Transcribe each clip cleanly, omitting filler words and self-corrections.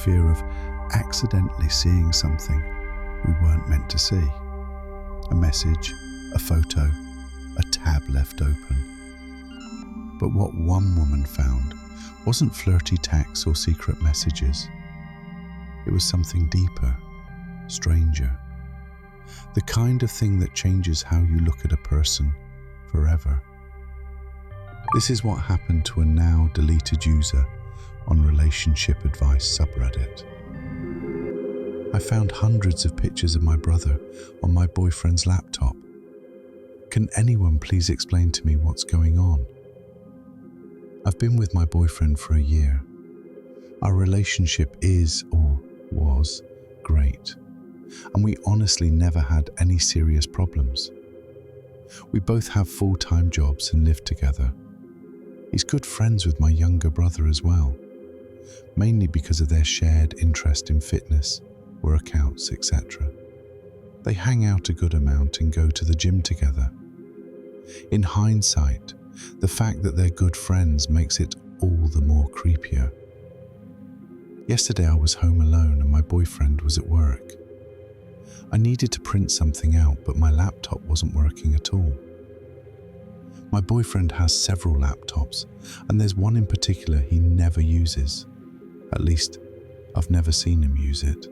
fear of accidentally seeing something we weren't meant to see. A message, a photo, a tab left open. But what one woman found wasn't flirty texts or secret messages. It was something deeper, stranger. The kind of thing that changes how you look at a person forever. This is what happened to a now deleted user on relationship advice subreddit. I found hundreds of pictures of my brother on my boyfriend's laptop. Can anyone please explain to me what's going on? I've been with my boyfriend for a year. Our relationship is, or was, great, and we honestly never had any serious problems. We both have full-time jobs and live together. He's good friends with my younger brother as well, mainly because of their shared interest in fitness, workouts, etc. They hang out a good amount and go to the gym together. In hindsight, the fact that they're good friends makes it all the more creepier. Yesterday I was home alone and my boyfriend was at work. I needed to print something out, but my laptop wasn't working at all. My boyfriend has several laptops, and there's one in particular he never uses. At least, I've never seen him use it.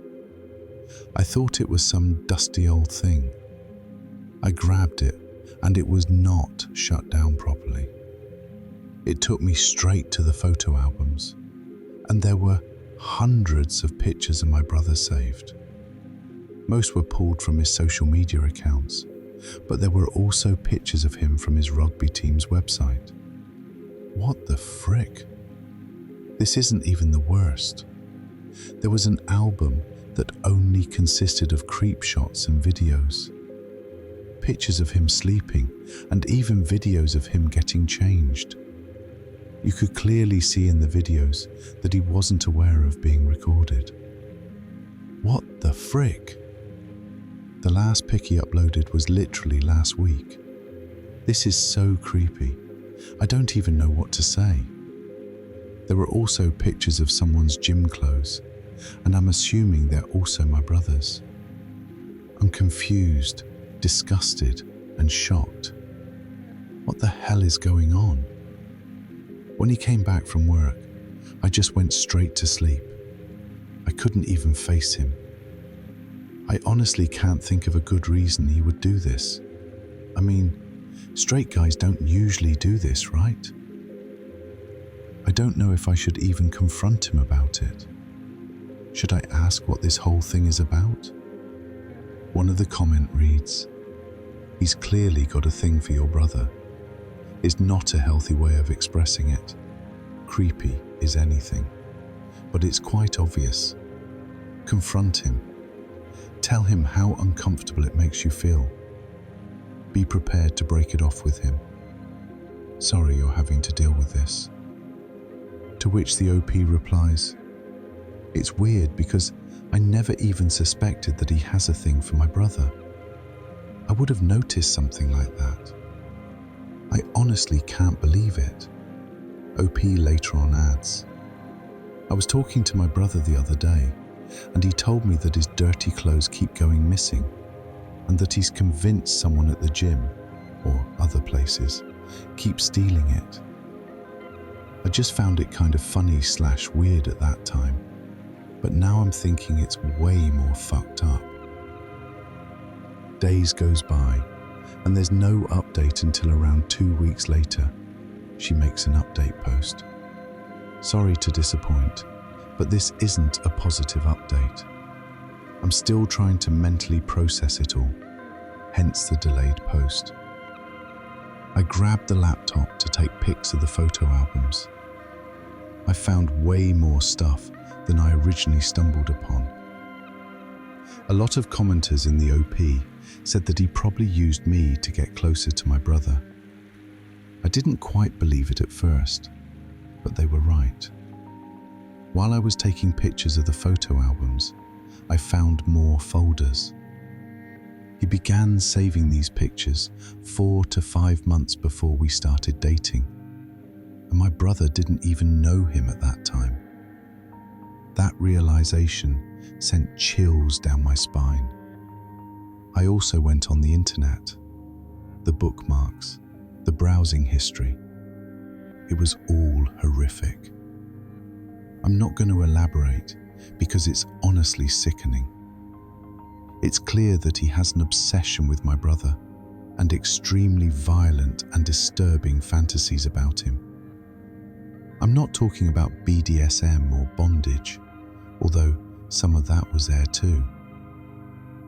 I thought it was some dusty old thing. I grabbed it, and it was not shut down properly. It took me straight to the photo albums, and there were hundreds of pictures of my brother saved. Most were pulled from his social media accounts, but there were also pictures of him from his rugby team's website. What the frick? This isn't even the worst. There was an album that only consisted of creep shots and videos. Pictures of him sleeping, and even videos of him getting changed. You could clearly see in the videos that he wasn't aware of being recorded. What the frick? The last pic he uploaded was literally last week. This is so creepy. I don't even know what to say. There were also pictures of someone's gym clothes, and I'm assuming they're also my brother's. I'm confused, disgusted, and shocked. What the hell is going on? When he came back from work, I just went straight to sleep. I couldn't even face him. I honestly can't think of a good reason he would do this. I mean, straight guys don't usually do this, right? I don't know if I should even confront him about it. Should I ask what this whole thing is about? One of the comment reads, "He's clearly got a thing for your brother. It's not a healthy way of expressing it. Creepy is anything, but it's quite obvious. Confront him. Tell him how uncomfortable it makes you feel. Be prepared to break it off with him. Sorry you're having to deal with this." To which the OP replies, "It's weird because I never even suspected that he has a thing for my brother. I would have noticed something like that. I honestly can't believe it." OP later on adds, "I was talking to my brother the other day, and he told me that his dirty clothes keep going missing, and that he's convinced someone at the gym, or other places, keeps stealing it. I just found it kind of funny/weird at that time, but now I'm thinking it's way more fucked up." Days goes by, and there's no update until around 2 weeks later. She makes an update post. "Sorry to disappoint, but this isn't a positive update. I'm still trying to mentally process it all, hence the delayed post. I grabbed the laptop to take pics of the photo albums. I found way more stuff than I originally stumbled upon. A lot of commenters in the OP said that he probably used me to get closer to my brother. I didn't quite believe it at first, but they were right. While I was taking pictures of the photo albums, I found more folders. He began saving these pictures 4 to 5 months before we started dating, and my brother didn't even know him at that time. That realization sent chills down my spine. I also went on the internet. The bookmarks, the browsing history. It was all horrific. I'm not going to elaborate because it's honestly sickening. It's clear that he has an obsession with my brother and extremely violent and disturbing fantasies about him. I'm not talking about BDSM or bondage, although some of that was there too.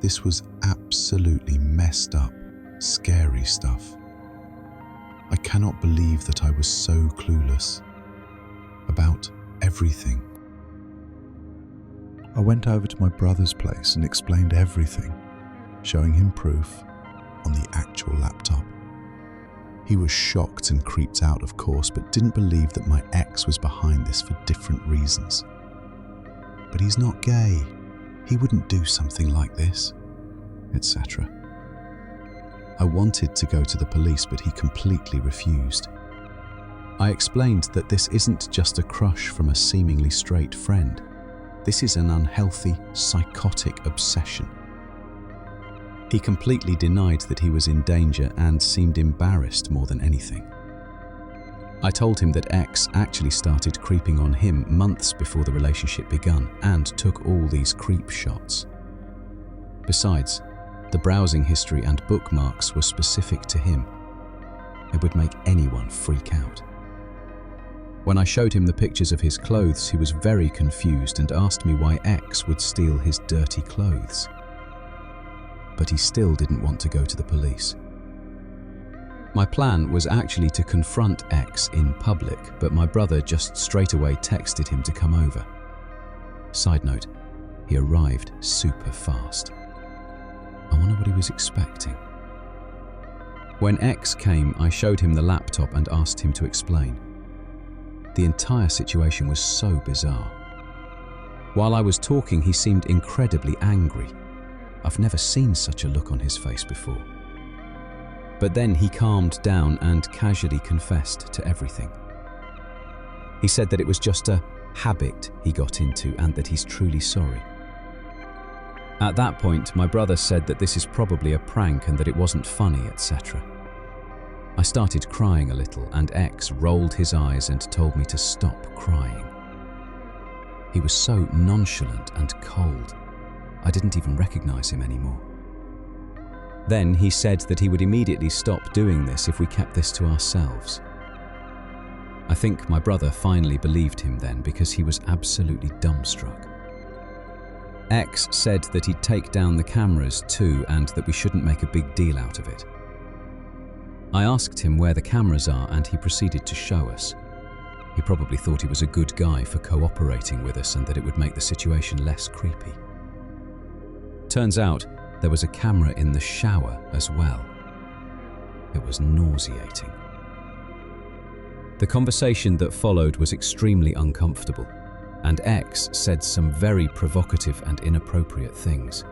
This was absolutely messed up, scary stuff. I cannot believe that I was so clueless about everything. I went over to my brother's place and explained everything, showing him proof on the actual laptop. He was shocked and creeped out, of course, but didn't believe that my ex was behind this for different reasons. But he's not gay. He wouldn't do something like this, etc. I wanted to go to the police, but he completely refused. I explained that this isn't just a crush from a seemingly straight friend. This is an unhealthy, psychotic obsession. He completely denied that he was in danger and seemed embarrassed more than anything. I told him that X actually started creeping on him months before the relationship begun and took all these creep shots. Besides, the browsing history and bookmarks were specific to him. It would make anyone freak out. When I showed him the pictures of his clothes, he was very confused and asked me why X would steal his dirty clothes. But he still didn't want to go to the police. My plan was actually to confront X in public, but my brother just straight away texted him to come over. Side note, he arrived super fast. I wonder what he was expecting. When X came, I showed him the laptop and asked him to explain. The entire situation was so bizarre. While I was talking, he seemed incredibly angry. I've never seen such a look on his face before. But then he calmed down and casually confessed to everything. He said that it was just a habit he got into and that he's truly sorry. At that point, my brother said that this is probably a prank and that it wasn't funny, etc. I started crying a little, and X rolled his eyes and told me to stop crying. He was so nonchalant and cold, I didn't even recognize him anymore. Then he said that he would immediately stop doing this if we kept this to ourselves. I think my brother finally believed him then because he was absolutely dumbstruck. X said that he'd take down the cameras too and that we shouldn't make a big deal out of it. I asked him where the cameras are and he proceeded to show us. He probably thought he was a good guy for cooperating with us and that it would make the situation less creepy. Turns out there was a camera in the shower as well. It was nauseating. The conversation that followed was extremely uncomfortable, and X said some very provocative and inappropriate things.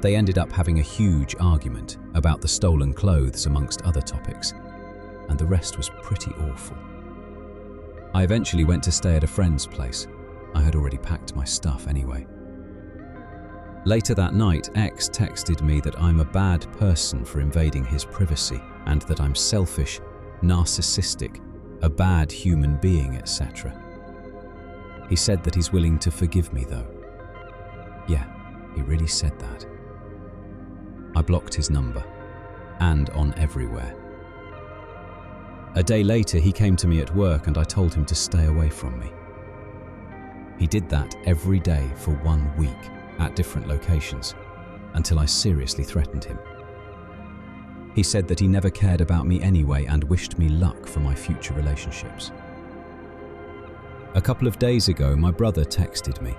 They ended up having a huge argument about the stolen clothes amongst other topics, and the rest was pretty awful. I eventually went to stay at a friend's place. I had already packed my stuff anyway. Later that night, X texted me that I'm a bad person for invading his privacy and that I'm selfish, narcissistic, a bad human being, etc. He said that he's willing to forgive me though. Yeah, he really said that. I blocked his number, and on everywhere. A day later, he came to me at work and I told him to stay away from me. He did that every day for 1 week at different locations, until I seriously threatened him. He said that he never cared about me anyway and wished me luck for my future relationships. A couple of days ago, my brother texted me.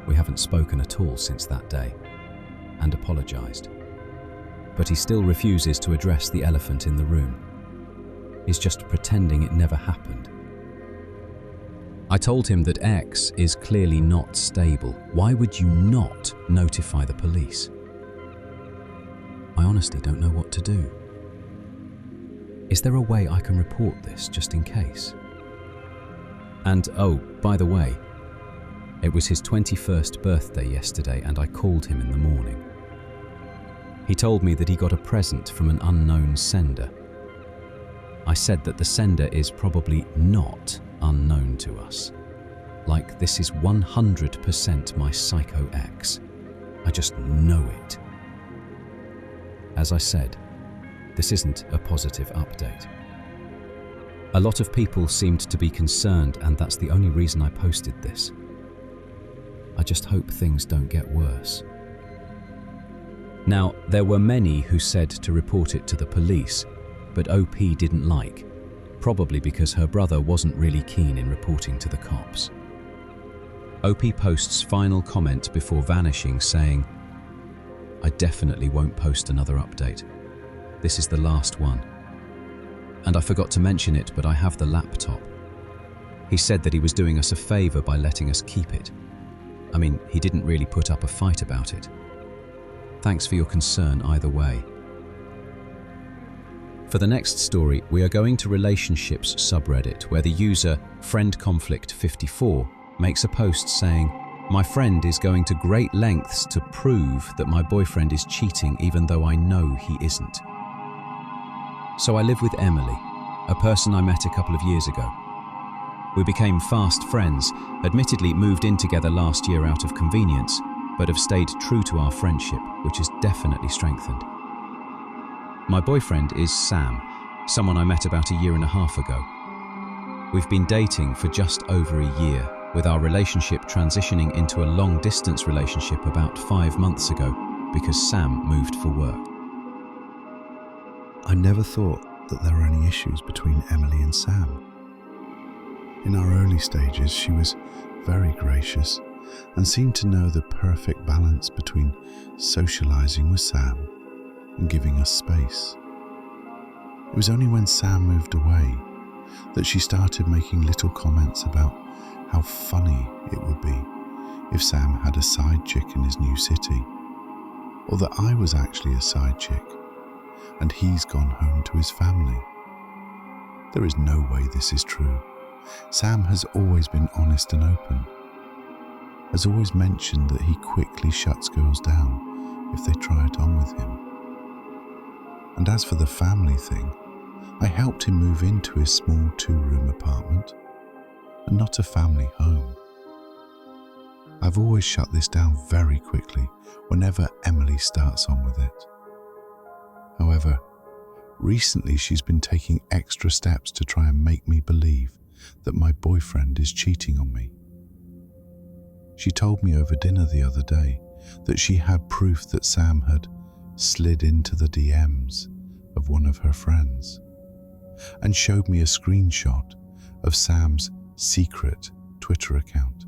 We haven't spoken at all since that day, and apologized. But he still refuses to address the elephant in the room. He's just pretending it never happened. I told him that X is clearly not stable. Why would you not notify the police? I honestly don't know what to do. Is there a way I can report this just in case? And oh, by the way, It was his 21st birthday yesterday, and I called him in the morning. He told me that he got a present from an unknown sender. I said that the sender is probably not unknown to us. Like, this is 100% my psycho ex. I just know it. As I said, this isn't a positive update. A lot of people seemed to be concerned, and that's the only reason I posted this. I just hope things don't get worse. Now, there were many who said to report it to the police, but OP didn't like, probably because her brother wasn't really keen in reporting to the cops. OP posts final comment before vanishing, saying, "I definitely won't post another update. This is the last one. And I forgot to mention it, but I have the laptop. He said that he was doing us a favor by letting us keep it. I mean, he didn't really put up a fight about it. Thanks for your concern either way." For the next story, we are going to Relationships subreddit, where the user FriendConflict54 makes a post saying, "My friend is going to great lengths to prove that my boyfriend is cheating even though I know he isn't. So I live with Emily, a person I met a couple of years ago. We became fast friends, admittedly moved in together last year out of convenience, but have stayed true to our friendship, which is definitely strengthened. My boyfriend is Sam, someone I met about a year and a half ago. We've been dating for just over a year, with our relationship transitioning into a long-distance relationship about 5 months ago because Sam moved for work. I never thought that there were any issues between Emily and Sam. In our early stages, she was very gracious and seemed to know the perfect balance between socializing with Sam and giving us space. It was only when Sam moved away that she started making little comments about how funny it would be if Sam had a side chick in his new city, or that I was actually a side chick and he's gone home to his family. There is no way this is true. Sam has always been honest and open, has always mentioned that he quickly shuts girls down if they try it on with him. And as for the family thing, I helped him move into his small 2-room apartment and not a family home. I've always shut this down very quickly whenever Emily starts on with it. However, recently she's been taking extra steps to try and make me believe that my boyfriend is cheating on me. She told me over dinner the other day that she had proof that Sam had slid into the DMs of one of her friends and showed me a screenshot of Sam's secret Twitter account,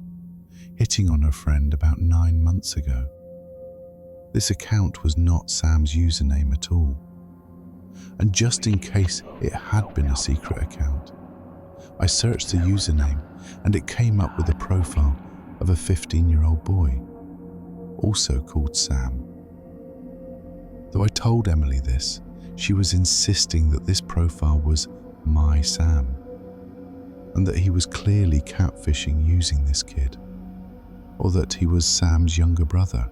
hitting on her friend about 9 months ago. This account was not Sam's username at all. And just in case it had been a secret account, I searched the username and it came up with a profile of a 15-year-old boy, also called Sam. Though I told Emily this, she was insisting that this profile was my Sam, and that he was clearly catfishing using this kid, or that he was Sam's younger brother.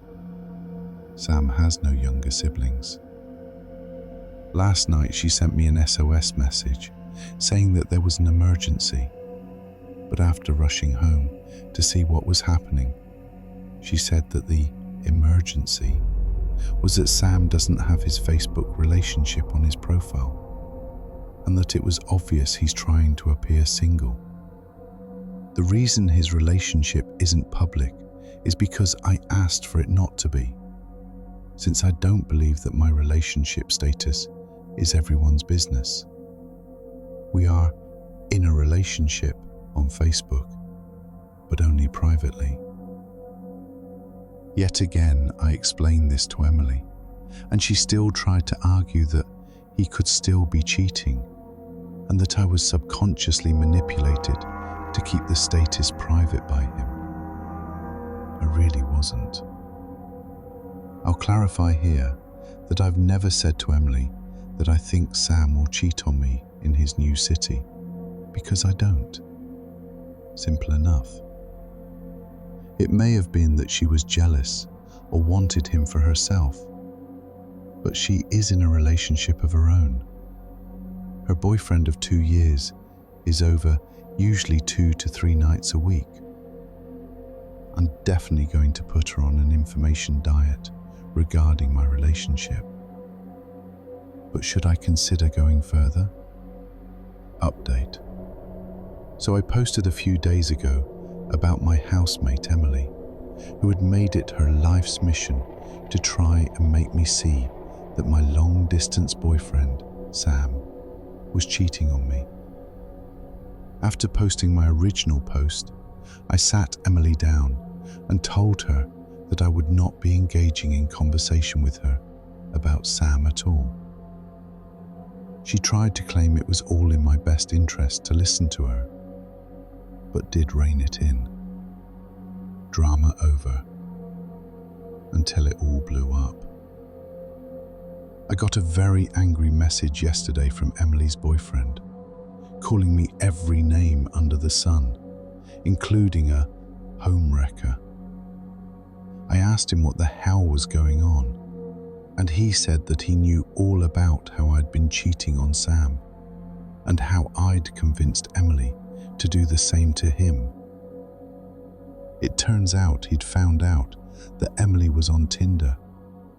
Sam has no younger siblings. Last night she sent me an SOS message saying that there was an emergency, but after rushing home to see what was happening, she said that the emergency was that Sam doesn't have his Facebook relationship on his profile, and that it was obvious he's trying to appear single. The reason his relationship isn't public is because I asked for it not to be, since I don't believe that my relationship status is everyone's business. We are in a relationship on Facebook, but only privately. Yet again, I explained this to Emily, and she still tried to argue that he could still be cheating, and that I was subconsciously manipulated to keep the status private by him. I really wasn't. I'll clarify here that I've never said to Emily that I think Sam will cheat on me in his new city, because I don't. Simple enough. It may have been that she was jealous or wanted him for herself, but she is in a relationship of her own. Her boyfriend of 2 years is over usually 2 to 3 nights a week. I'm definitely going to put her on an information diet regarding my relationship. But should I consider going further? Update. So I posted a few days ago about my housemate Emily, who had made it her life's mission to try and make me see that my long-distance boyfriend, Sam, was cheating on me. After posting my original post, I sat Emily down and told her that I would not be engaging in conversation with her about Sam at all. She tried to claim it was all in my best interest to listen to her, but did rein it in. Drama over, until it all blew up. I got a very angry message yesterday from Emily's boyfriend, calling me every name under the sun, including a homewrecker. I asked him what the hell was going on, and he said that he knew all about how I'd been cheating on Sam, and how I'd convinced Emily to do the same to him. It turns out he'd found out that Emily was on Tinder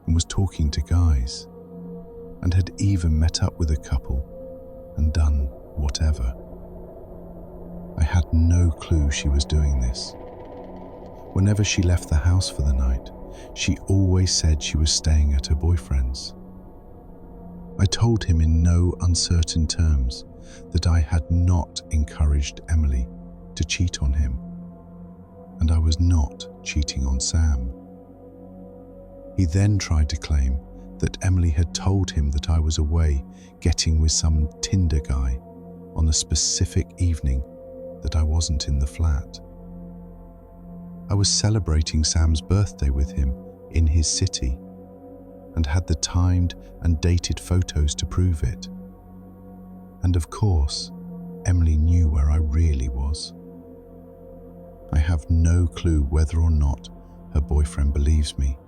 and was talking to guys, and had even met up with a couple and done whatever. I had no clue she was doing this. Whenever she left the house for the night, she always said she was staying at her boyfriend's. I told him in no uncertain terms that I had not encouraged Emily to cheat on him, and I was not cheating on Sam. He then tried to claim that Emily had told him that I was away getting with some Tinder guy on a specific evening that I wasn't in the flat. I was celebrating Sam's birthday with him in his city and had the timed and dated photos to prove it. And of course, Emily knew where I really was. I have no clue whether or not her boyfriend believes me,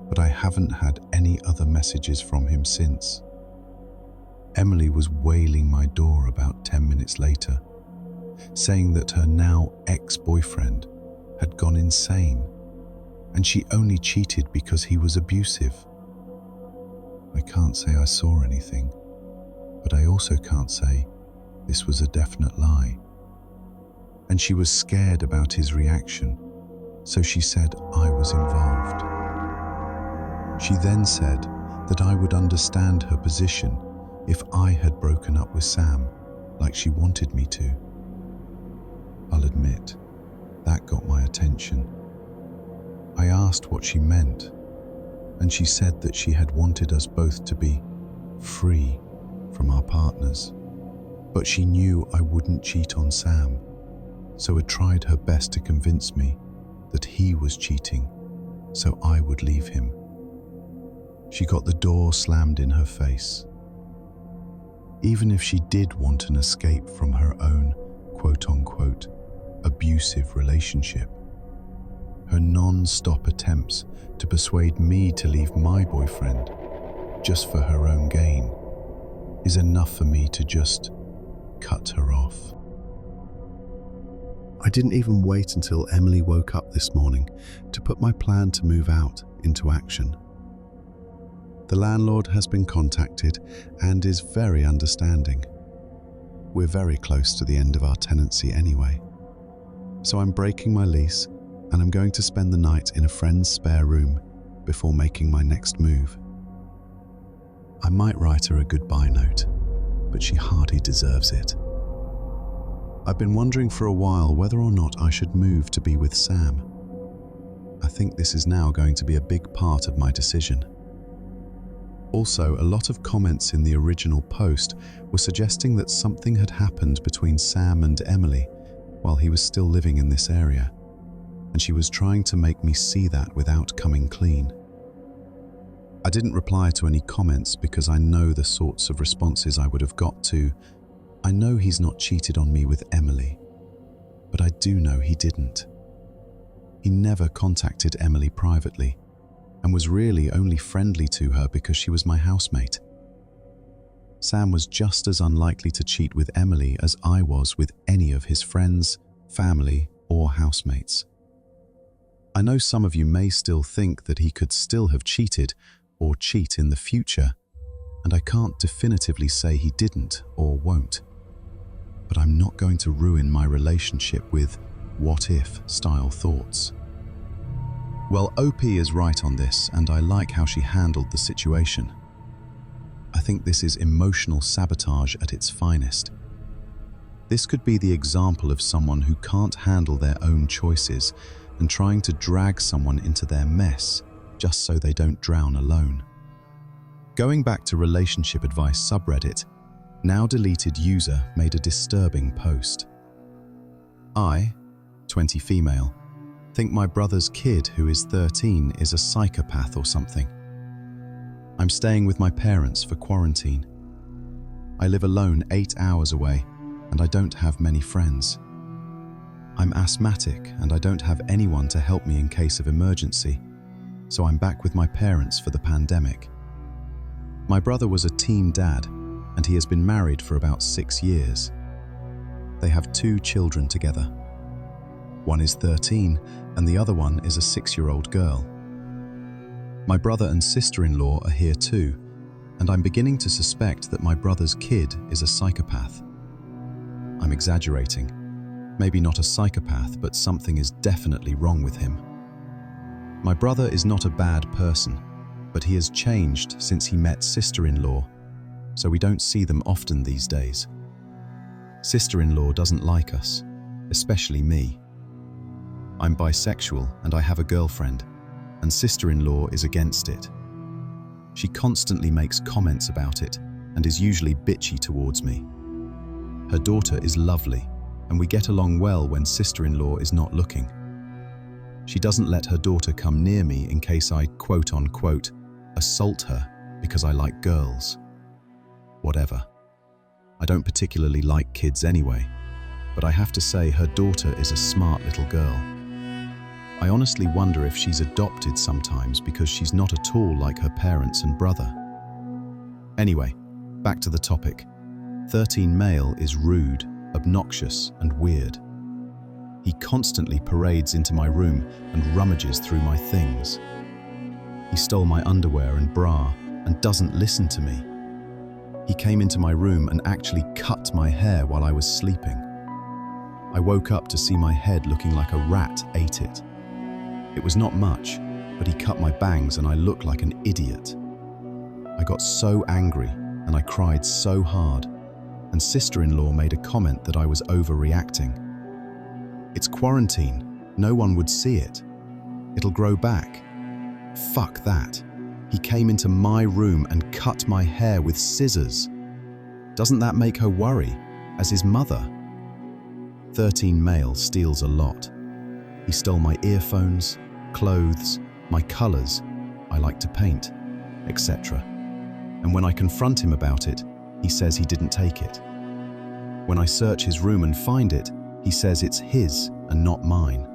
but I haven't had any other messages from him since. Emily was wailing my door about 10 minutes later, saying that her now ex-boyfriend had gone insane, and she only cheated because he was abusive. I can't say I saw anything, but I also can't say this was a definite lie. And she was scared about his reaction, so she said I was involved. She then said that I would understand her position if I had broken up with Sam like she wanted me to. I'll admit, that got my attention. I asked what she meant, and she said that she had wanted us both to be free from our partners, but she knew I wouldn't cheat on Sam, so had tried her best to convince me that he was cheating, so I would leave him. She got the door slammed in her face. Even if she did want an escape from her own quote-unquote abusive relationship, her non-stop attempts to persuade me to leave my boyfriend just for her own gain is enough for me to just cut her off. I didn't even wait until Emily woke up this morning to put my plan to move out into action. The landlord has been contacted and is very understanding. We're very close to the end of our tenancy anyway. So I'm breaking my lease and I'm going to spend the night in a friend's spare room before making my next move. I might write her a goodbye note, but she hardly deserves it. I've been wondering for a while whether or not I should move to be with Sam. I think this is now going to be a big part of my decision. Also, a lot of comments in the original post were suggesting that something had happened between Sam and Emily while he was still living in this area, and she was trying to make me see that without coming clean. I didn't reply to any comments because I know the sorts of responses I would have got to, I know he's not cheated on me with Emily, but I do know he didn't. He never contacted Emily privately and was really only friendly to her because she was my housemate. Sam was just as unlikely to cheat with Emily as I was with any of his friends, family, or housemates. I know some of you may still think that he could still have cheated or cheat in the future, and I can't definitively say he didn't or won't. But I'm not going to ruin my relationship with what-if style thoughts. Well, OP is right on this, and I like how she handled the situation. I think this is emotional sabotage at its finest. This could be the example of someone who can't handle their own choices and trying to drag someone into their mess just so they don't drown alone. Going back to relationship advice subreddit, now deleted user made a disturbing post. I, 20 female, think my brother's kid who is 13 is a psychopath or something. I'm staying with my parents for quarantine. I live alone 8 hours away and I don't have many friends. I'm asthmatic and I don't have anyone to help me in case of emergency, so I'm back with my parents for the pandemic. My brother was a teen dad and he has been married for about 6 years. They have 2 children together. One is 13 and the other one is a 6-year-old girl. My brother and sister-in-law are here too, and I'm beginning to suspect that my brother's kid is a psychopath. I'm exaggerating. Maybe not a psychopath, but something is definitely wrong with him. My brother is not a bad person, but he has changed since he met sister-in-law, so we don't see them often these days. Sister-in-law doesn't like us, especially me. I'm bisexual and I have a girlfriend, and sister-in-law is against it. She constantly makes comments about it and is usually bitchy towards me. Her daughter is lovely, and we get along well when sister-in-law is not looking. She doesn't let her daughter come near me in case I quote-unquote assault her because I like girls. Whatever. I don't particularly like kids anyway, but I have to say her daughter is a smart little girl. I honestly wonder if she's adopted sometimes because she's not at all like her parents and brother. Anyway, back to the topic. 13 male is rude, obnoxious, and weird. He constantly parades into my room and rummages through my things. He stole my underwear and bra and doesn't listen to me. He came into my room and actually cut my hair while I was sleeping. I woke up to see my head looking like a rat ate it. It was not much, but he cut my bangs and I looked like an idiot. I got so angry and I cried so hard, and sister-in-law made a comment that I was overreacting. It's quarantine, no one would see it. It'll grow back. Fuck that. He came into my room and cut my hair with scissors. Doesn't that make her worry, as his mother? 13 male steals a lot. He stole my earphones, clothes, my colors, I like to paint, etc. And when I confront him about it, he says he didn't take it. When I search his room and find it, he says it's his and not mine.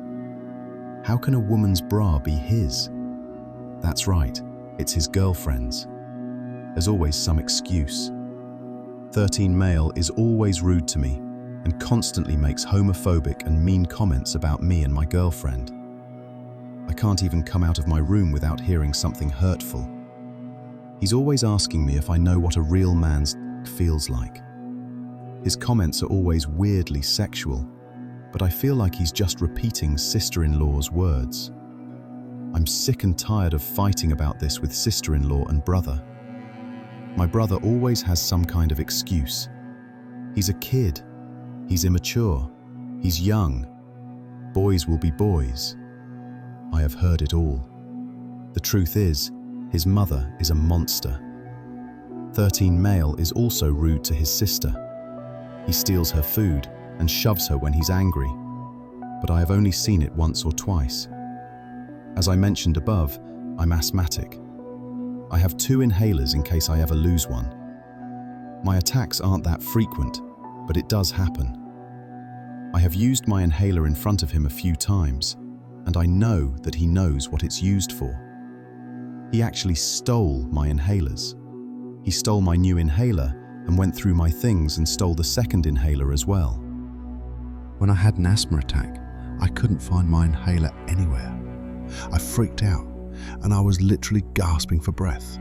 How can a woman's bra be his? That's right, it's his girlfriend's. There's always some excuse. 13 male is always rude to me and constantly makes homophobic and mean comments about me and my girlfriend. I can't even come out of my room without hearing something hurtful. He's always asking me if I know what a real man's feels like. His comments are always weirdly sexual, but I feel like he's just repeating sister-in-law's words. I'm sick and tired of fighting about this with sister-in-law and brother. My brother always has some kind of excuse. He's a kid. He's immature. He's young. Boys will be boys. I have heard it all. The truth is, his mother is a monster. 13 male is also rude to his sister. He steals her food and shoves her when he's angry, but I have only seen it once or twice. As I mentioned above, I'm asthmatic. I have 2 inhalers in case I ever lose one. My attacks aren't that frequent, but it does happen. I have used my inhaler in front of him a few times, and I know that he knows what it's used for. He actually stole my inhalers. He stole my new inhaler and went through my things and stole the second inhaler as well. When I had an asthma attack, I couldn't find my inhaler anywhere. I freaked out and I was literally gasping for breath.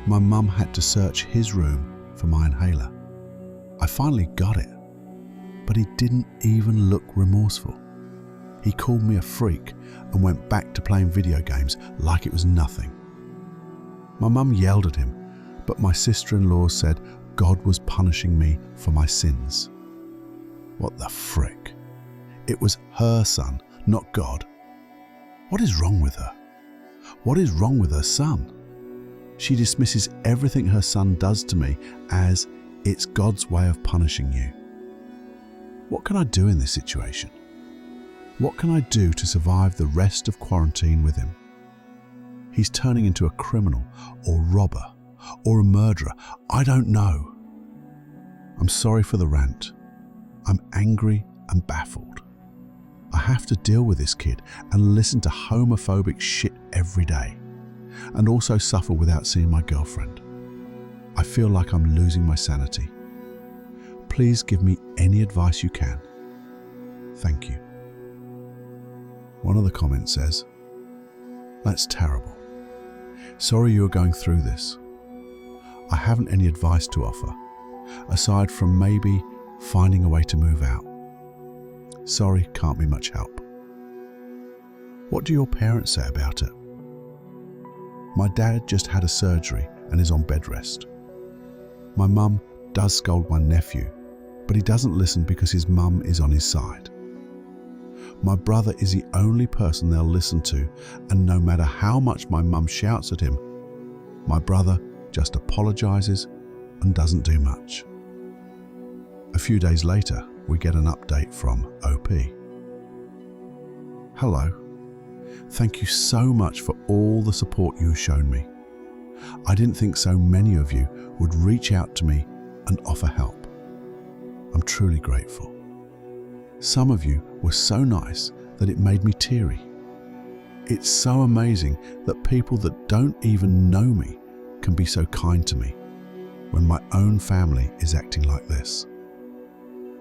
My mum had to search his room for my inhaler. I finally got it, but he didn't even look remorseful. He called me a freak and went back to playing video games like it was nothing. My mum yelled at him, but my sister-in-law said God was punishing me for my sins. What the frick? It was her son, not God. What is wrong with her? What is wrong with her son? She dismisses everything her son does to me as it's God's way of punishing you. What can I do in this situation? What can I do to survive the rest of quarantine with him? He's turning into a criminal or robber or a murderer. I don't know. I'm sorry for the rant. I'm angry and baffled. I have to deal with this kid and listen to homophobic shit every day, and also suffer without seeing my girlfriend. I feel like I'm losing my sanity. Please give me any advice you can. Thank you. One of the comments says, "That's terrible. Sorry you are going through this. I haven't any advice to offer, aside from maybe finding a way to move out. Sorry, can't be much help." What do your parents say about it? My dad just had a surgery and is on bed rest. My mum does scold my nephew, but he doesn't listen because his mum is on his side. My brother is the only person they'll listen to, and no matter how much my mum shouts at him, my brother just apologizes and doesn't do much. A few days later, we get an update from OP. "Hello. Thank you so much for all the support you've shown me. I didn't think so many of you would reach out to me and offer help. I'm truly grateful. Some of you were so nice that it made me teary. It's so amazing that people that don't even know me can be so kind to me when my own family is acting like this.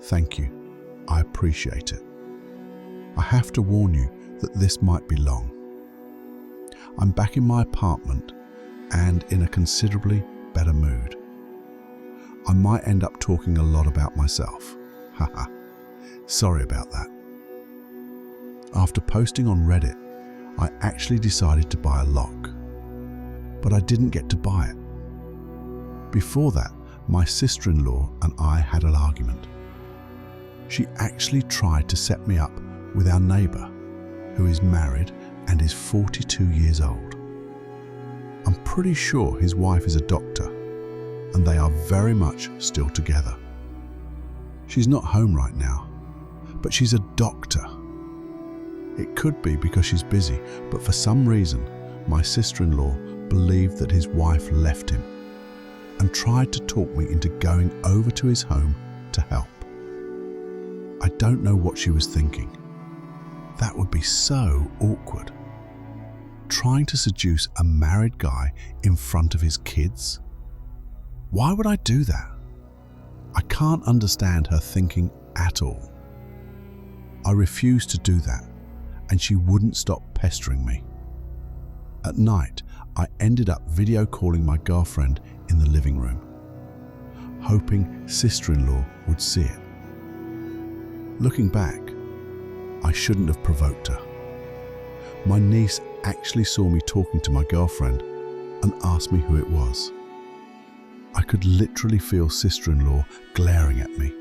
Thank you. I appreciate it. I have to warn you that this might be long. I'm back in my apartment and in a considerably better mood. I might end up talking a lot about myself. Haha. Sorry about that. After posting on Reddit, I actually decided to buy a lock, but I didn't get to buy it. Before that, my sister-in-law and I had an argument. She actually tried to set me up with our neighbor, who is married and is 42 years old. I'm pretty sure his wife is a doctor, and they are very much still together. She's not home right now, but she's a doctor. It could be because she's busy, but for some reason, my sister-in-law believed that his wife left him and tried to talk me into going over to his home to help. I don't know what she was thinking. That would be so awkward. Trying to seduce a married guy in front of his kids? Why would I do that? I can't understand her thinking at all. I refused to do that, and she wouldn't stop pestering me. At night, I ended up video calling my girlfriend in the living room, hoping sister-in-law would see it. Looking back, I shouldn't have provoked her. My niece actually saw me talking to my girlfriend and asked me who it was. I could literally feel sister-in-law glaring at me,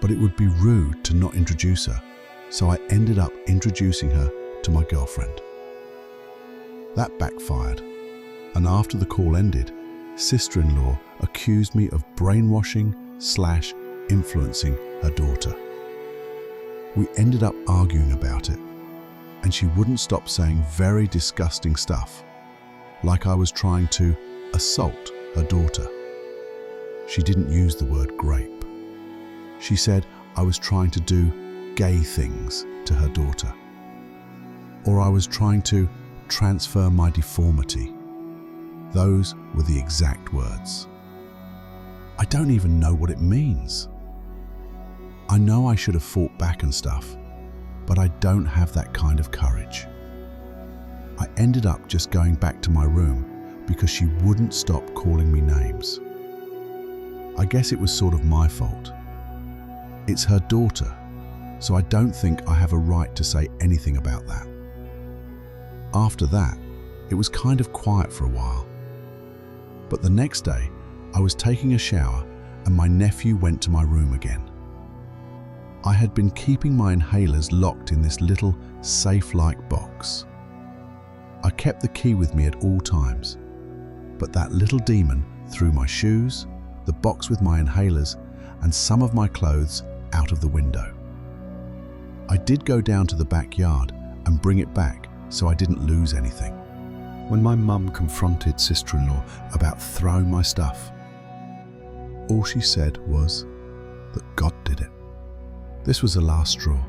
but it would be rude to not introduce her, so I ended up introducing her to my girlfriend. That backfired, and after the call ended, sister-in-law accused me of brainwashing/influencing her daughter. We ended up arguing about it, and she wouldn't stop saying very disgusting stuff, like I was trying to assault her daughter. She didn't use the word grape. She said I was trying to do gay things to her daughter. or I was trying to transfer my deformity. Those were the exact words. I don't even know what it means. I know I should have fought back and stuff, but I don't have that kind of courage. I ended up just going back to my room because she wouldn't stop calling me names. I guess it was sort of my fault. It's her daughter, so I don't think I have a right to say anything about that. After that, it was kind of quiet for a while. But the next day, I was taking a shower and my nephew went to my room again. I had been keeping my inhalers locked in this little safe-like box. I kept the key with me at all times, but that little demon threw my shoes, the box with my inhalers, and some of my clothes out of the window. I did go down to the backyard and bring it back so I didn't lose anything. When my mum confronted sister-in-law about throwing my stuff, all she said was that God did it. This was the last straw,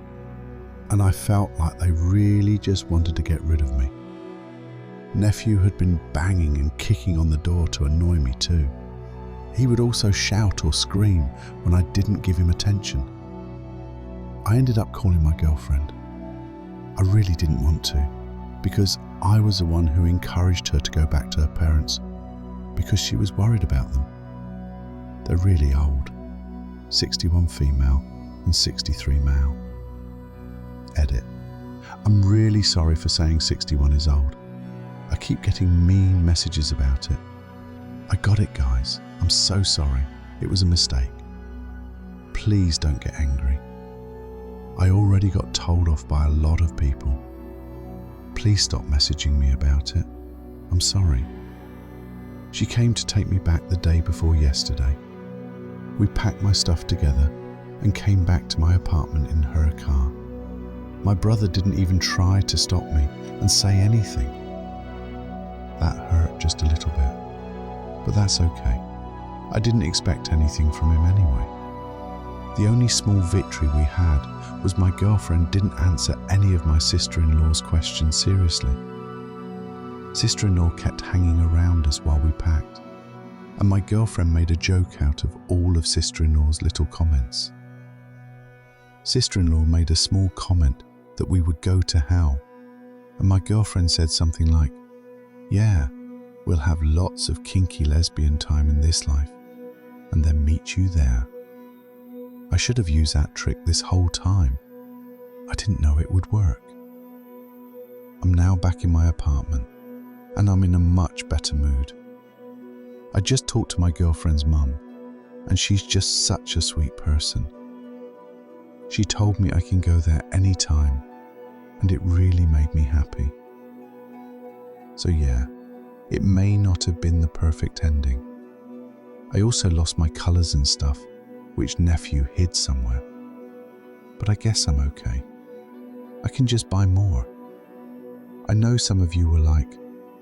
and I felt like they really just wanted to get rid of me. Nephew had been banging and kicking on the door to annoy me too. He would also shout or scream when I didn't give him attention. I ended up calling my girlfriend. I really didn't want to, because I was the one who encouraged her to go back to her parents because she was worried about them. They're really old, 61 female and 63 male. Edit. I'm really sorry for saying 61 is old. I keep getting mean messages about it. I got it, guys. I'm so sorry. It was a mistake. Please don't get angry. I already got told off by a lot of people. Please stop messaging me about it. I'm sorry. She came to take me back the day before yesterday. We packed my stuff together and came back to my apartment in her car. My brother didn't even try to stop me and say anything. That hurt just a little bit, but that's okay. I didn't expect anything from him anyway. The only small victory we had was my girlfriend didn't answer any of my sister-in-law's questions seriously. Sister-in-law kept hanging around us while we packed, and my girlfriend made a joke out of all of sister-in-law's little comments. Sister-in-law made a small comment that we would go to hell, and my girlfriend said something like, "Yeah, we'll have lots of kinky lesbian time in this life, and then meet you there." I should have used that trick this whole time. I didn't know it would work. I'm now back in my apartment, and I'm in a much better mood. I just talked to my girlfriend's mum, and she's just such a sweet person. She told me I can go there anytime, and it really made me happy. So yeah, it may not have been the perfect ending. I also lost my colours and stuff, which nephew hid somewhere. But I guess I'm okay. I can just buy more. I know some of you were like,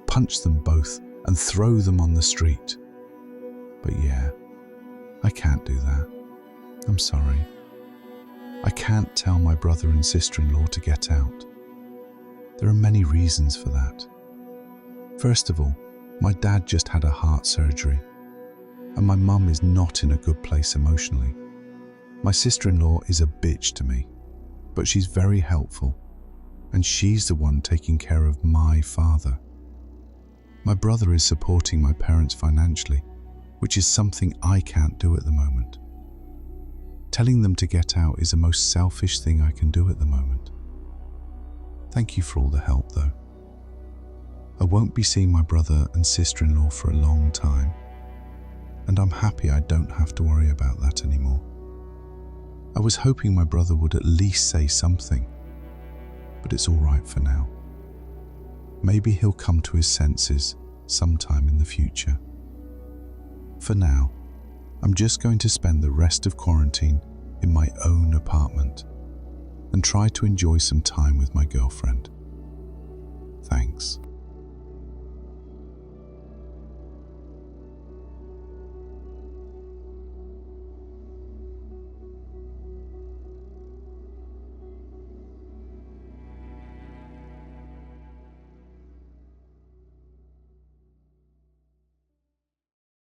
punch them both and throw them on the street. But yeah, I can't do that. I'm sorry. I can't tell my brother and sister-in-law to get out. There are many reasons for that. First of all, my dad just had a heart surgery, and my mum is not in a good place emotionally. My sister-in-law is a bitch to me, but she's very helpful, and she's the one taking care of my father. My brother is supporting my parents financially, which is something I can't do at the moment. Telling them to get out is the most selfish thing I can do at the moment. Thank you for all the help, though. I won't be seeing my brother and sister-in-law for a long time, and I'm happy I don't have to worry about that anymore. I was hoping my brother would at least say something, but it's all right for now. Maybe he'll come to his senses sometime in the future. For now, I'm just going to spend the rest of quarantine in my own apartment and try to enjoy some time with my girlfriend. Thanks.